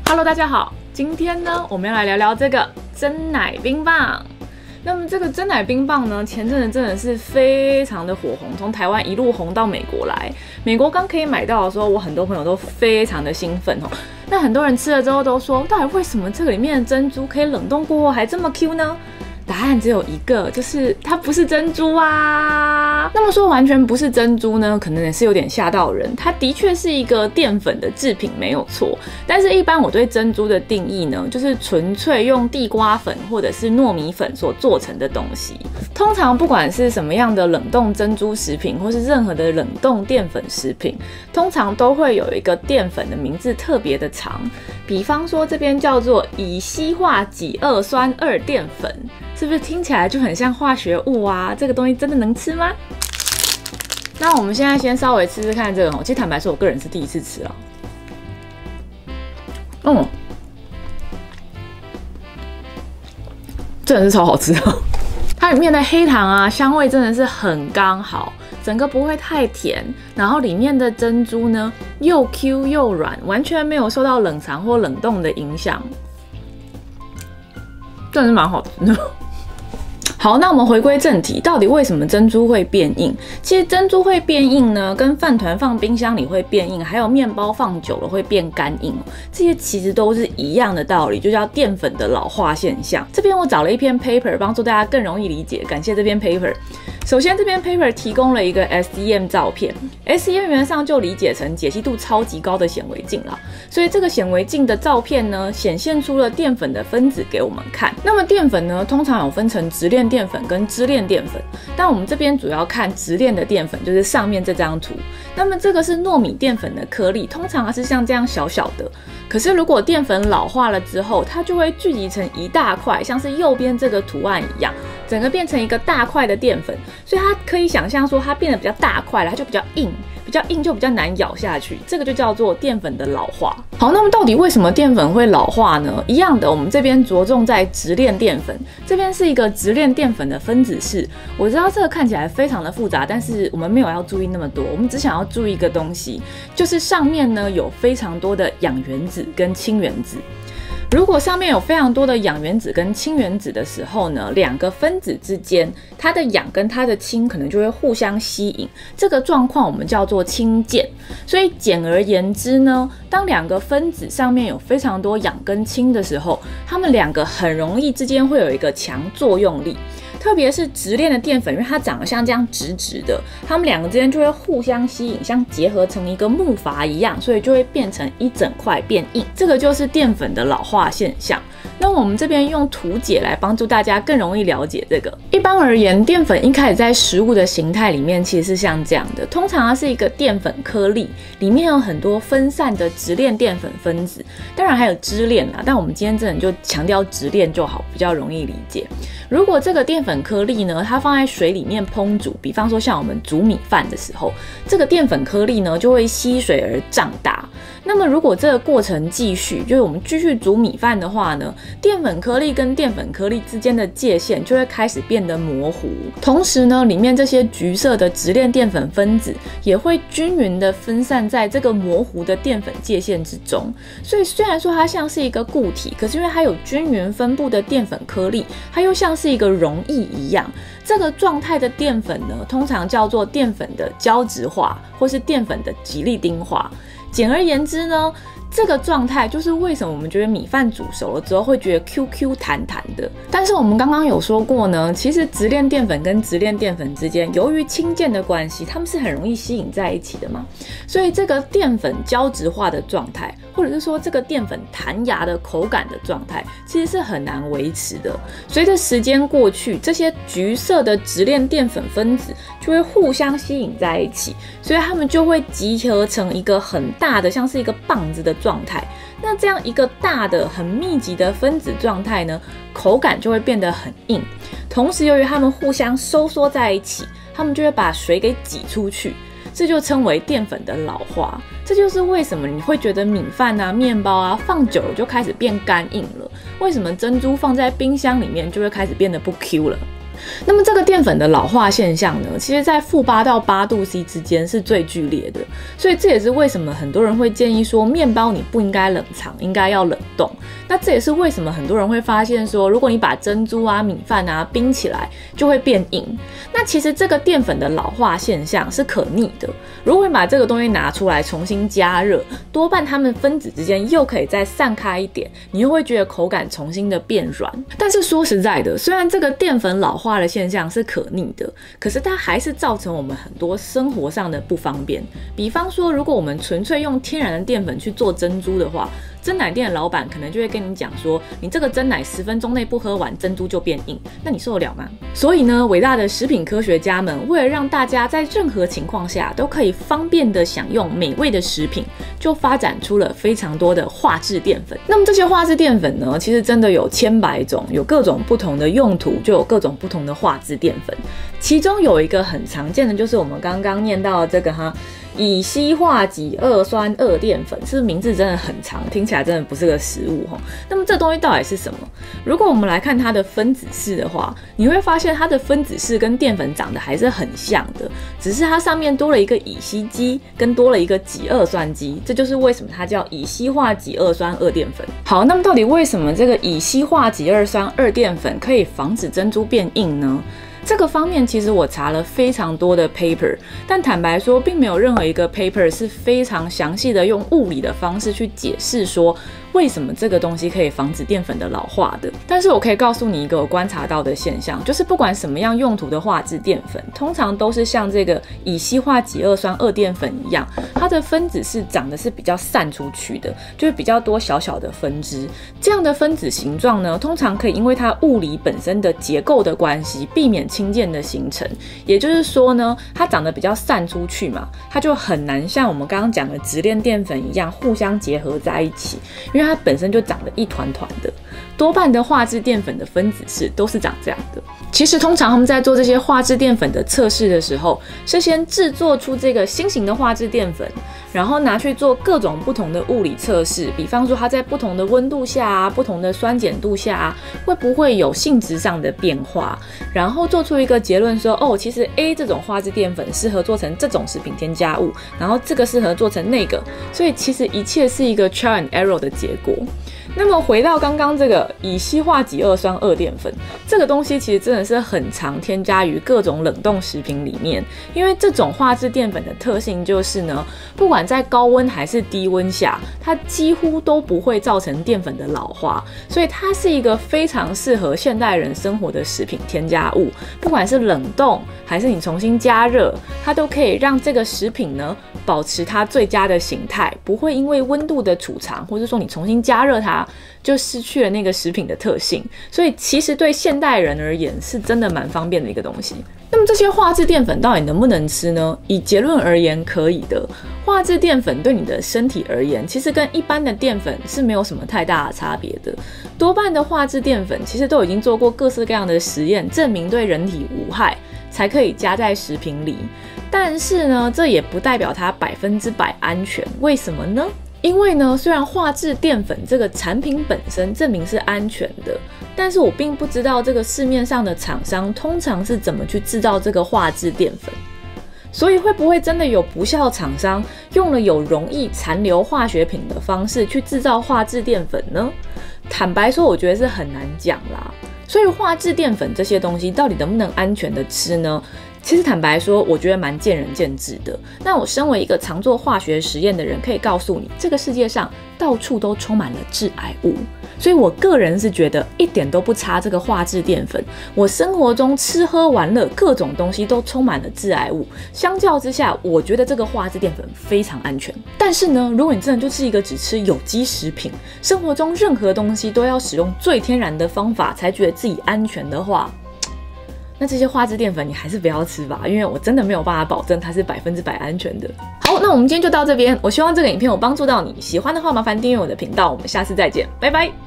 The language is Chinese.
Hello， 大家好，今天呢，我们要来聊聊这个珍奶冰棒。那么这个珍奶冰棒呢，前阵子真的是非常的火红，从台湾一路红到美国来。美国刚可以买到的时候，我很多朋友都非常的兴奋哦。那很多人吃了之后都说，到底为什么这个里面的珍珠可以冷冻过后还这么 Q 呢？答案只有一个，就是它不是珍珠啊。那么说完全不是珍珠呢，可能也是有点吓到人。它的确是一个淀粉的制品，没有错。但是，一般我对珍珠的定义呢，就是纯粹用地瓜粉或者是糯米粉所做成的东西。通常不管是什么样的冷冻珍珠食品，或是任何的冷冻淀粉食品，通常都会有一个淀粉的名字特别的长。比方说这边叫做乙烯化己二酸二淀粉。是不是听起来就很像化学物啊？这个东西真的能吃吗？那我们现在先稍微吃吃看这个。其实坦白说，我个人是第一次吃了。真的是超好吃的。它里面的黑糖啊，香味真的是很刚好，整个不会太甜。然后里面的珍珠呢，又 Q 又软，完全没有受到冷藏或冷冻的影响。真的是蛮好吃的。好，那我们回归正题，到底为什么珍珠会变硬？其实珍珠会变硬呢，跟饭团放冰箱里会变硬，还有面包放久了会变干硬，这些其实都是一样的道理，就叫淀粉的老化现象。这边我找了一篇 paper， 帮助大家更容易理解，感谢这篇 paper。首先，这篇 paper 提供了一个 SEM 照片 ，SEM 原则上就理解成解析度超级高的显微镜啦。所以这个显微镜的照片呢，显现出了淀粉的分子给我们看。那么淀粉呢，通常有分成直链淀粉跟支链淀粉，但我们这边主要看直链的淀粉，就是上面这张图。那么这个是糯米淀粉的颗粒，通常是像这样小小的。可是如果淀粉老化了之后，它就会聚集成一大块，像是右边这个图案一样，整个变成一个大块的淀粉。所以它可以想象说，它变得比较大块了，它就比较硬。比较硬就比较难咬下去，这个就叫做淀粉的老化。好，那么到底为什么淀粉会老化呢？一样的，我们这边着重在直链淀粉，这边是一个直链淀粉的分子式。我知道这个看起来非常的复杂，但是我们没有要注意那么多，我们只想要注意一个东西，就是上面呢有非常多的氧原子跟氢原子。如果上面有非常多的氧原子跟氢原子的时候呢，两个分子之间，它的氧跟它的氢可能就会互相吸引，这个状况我们叫做氢键。所以简而言之呢，当两个分子上面有非常多氧跟氢的时候，它们两个很容易之间会有一个强作用力。特别是直链的淀粉，因为它长得像这样直直的，它们两个之间就会互相吸引，像结合成一个木筏一样，所以就会变成一整块变硬。这个就是淀粉的老化现象。那我们这边用图解来帮助大家更容易了解这个。一般而言，淀粉一开始在食物的形态里面其实是像这样的，通常它是一个淀粉颗粒，里面有很多分散的直链淀粉分子，当然还有支链啦，但我们今天真的就强调直链就好，比较容易理解。如果这个淀粉颗粒呢，它放在水里面烹煮，比方说像我们煮米饭的时候，这个淀粉颗粒呢就会吸水而胀大。那么如果这个过程继续，就是我们继续煮米饭的话呢，淀粉颗粒跟淀粉颗粒之间的界限就会开始变得模糊。同时呢，里面这些橘色的直链淀粉分子也会均匀的分散在这个模糊的淀粉界限之中。所以虽然说它像是一个固体，可是因为它有均匀分布的淀粉颗粒，它又像是一个溶液一样。这个状态的淀粉呢，通常叫做淀粉的胶质化，或是淀粉的吉利丁化。简而言之呢，这个状态就是为什么我们觉得米饭煮熟了之后会觉得 QQ 弹弹的。但是我们刚刚有说过呢，其实直链淀粉跟直链淀粉之间，由于氢键的关系，它们是很容易吸引在一起的嘛。所以这个淀粉胶质化的状态，或者是说这个淀粉弹牙的口感的状态，其实是很难维持的。随着时间过去，这些橘色的直链淀粉分子就会互相吸引在一起，所以它们就会集合成一个很大的，像是一个棒子的状态。那这样一个大的很密集的分子状态呢，口感就会变得很硬。同时由于它们互相收缩在一起，它们就会把水给挤出去，这就称为淀粉的老化。这就是为什么你会觉得米饭啊、面包啊放久了就开始变干硬了，为什么珍珠放在冰箱里面就会开始变得不 Q 了。那么这个淀粉的老化现象呢，其实在-8到8度C 之间是最剧烈的，所以这也是为什么很多人会建议说面包你不应该冷藏，应该要冷冻。那这也是为什么很多人会发现说，如果你把珍珠啊、米饭啊冰起来就会变硬。那其实这个淀粉的老化现象是可逆的，如果你把这个东西拿出来重新加热，多半它们分子之间又可以再散开一点，你又会觉得口感重新的变软。但是说实在的，虽然这个淀粉老化的现象是可逆的，可是它还是造成我们很多生活上的不方便。比方说，如果我们纯粹用天然的淀粉去做珍珠的话，珍奶店的老板可能就会跟你讲说，你这个珍奶10分钟内不喝完，珍珠就变硬，那你受得了吗？所以呢，伟大的食品科学家们为了让大家在任何情况下都可以方便的享用美味的食品，就发展出了非常多的化制淀粉。那么这些化制淀粉呢，其实真的有千百种，有各种不同的用途，就有各种不同的化制淀粉。其中有一个很常见的就是我们刚刚念到的这个乙烯化己二酸二淀粉，是不是名字真的很长，听起来真的不是个食物齁。那么这东西到底是什么？如果我们来看它的分子式的话，你会发现它的分子式跟淀粉长得还是很像的，只是它上面多了一个乙烯基，跟多了一个己二酸基，这就是为什么它叫乙烯化己二酸二淀粉。好，那么到底为什么这个乙烯化己二酸二淀粉可以防止珍珠变硬呢？这个方面其实我查了非常多的 paper， 但坦白说，并没有任何一个 paper 是非常详细的用物理的方式去解释说为什么这个东西可以防止淀粉的老化的。但是我可以告诉你一个我观察到的现象，就是不管什么样用途的化制淀粉，通常都是像这个乙烯化己二酸二淀粉一样，它的分子是长得是比较散出去的，就是比较多小小的分支。这样的分子形状呢，通常可以因为它物理本身的结构的关系，避免氢键的形成。也就是说呢，它长得比较散出去嘛，它就很难像我们刚刚讲的直链淀粉一样互相结合在一起，因为它本身就长得一团团的。多半的化制淀粉的分子式都是长这样的。其实通常他们在做这些化制淀粉的测试的时候，是先制作出这个新型的化制淀粉，然后拿去做各种不同的物理测试，比方说它在不同的温度下啊、不同的酸碱度下啊，会不会有性质上的变化，然后做出一个结论说，哦，其实 A 这种化制淀粉适合做成这种食品添加物，然后这个适合做成那个，所以其实一切是一个 trial and error 的结果。那么回到刚刚这个乙烯化己二酸二淀粉，这个东西其实真的是很常添加于各种冷冻食品里面，因为这种化制淀粉的特性就是呢，不管在高温还是低温下，它几乎都不会造成淀粉的老化，所以它是一个非常适合现代人生活的食品添加物。不管是冷冻还是你重新加热，它都可以让这个食品呢保持它最佳的形态，不会因为温度的储藏，或者说你重新加热它，就失去了那个食品的特性。所以其实对现代人而言是真的蛮方便的一个东西。那么这些化制淀粉到底能不能吃呢？以结论而言，可以的。化制淀粉对你的身体而言，其实跟一般的淀粉是没有什么太大的差别的。多半的化制淀粉其实都已经做过各式各样的实验，证明对人体无害，才可以加在食品里。但是呢，这也不代表它100%安全。为什么呢？因为呢，虽然化制淀粉这个产品本身证明是安全的，但是我并不知道这个市面上的厂商通常是怎么去制造这个化制淀粉。所以会不会真的有不肖厂商用了有容易残留化学品的方式去制造化制淀粉呢？坦白说，我觉得是很难讲啦。所以化制淀粉这些东西到底能不能安全的吃呢？其实坦白说，我觉得蛮见仁见智的。那我身为一个常做化学实验的人，可以告诉你，这个世界上到处都充满了致癌物。所以我个人是觉得一点都不差这个化制淀粉。我生活中吃喝玩乐各种东西都充满了致癌物，相较之下，我觉得这个化制淀粉非常安全。但是呢，如果你真的就是一个只吃有机食品，生活中任何东西都要使用最天然的方法才觉得自己安全的话，那这些化制淀粉你还是不要吃吧，因为我真的没有办法保证它是100%安全的。好，那我们今天就到这边，我希望这个影片有帮助到你，喜欢的话麻烦订阅我的频道，我们下次再见，拜拜。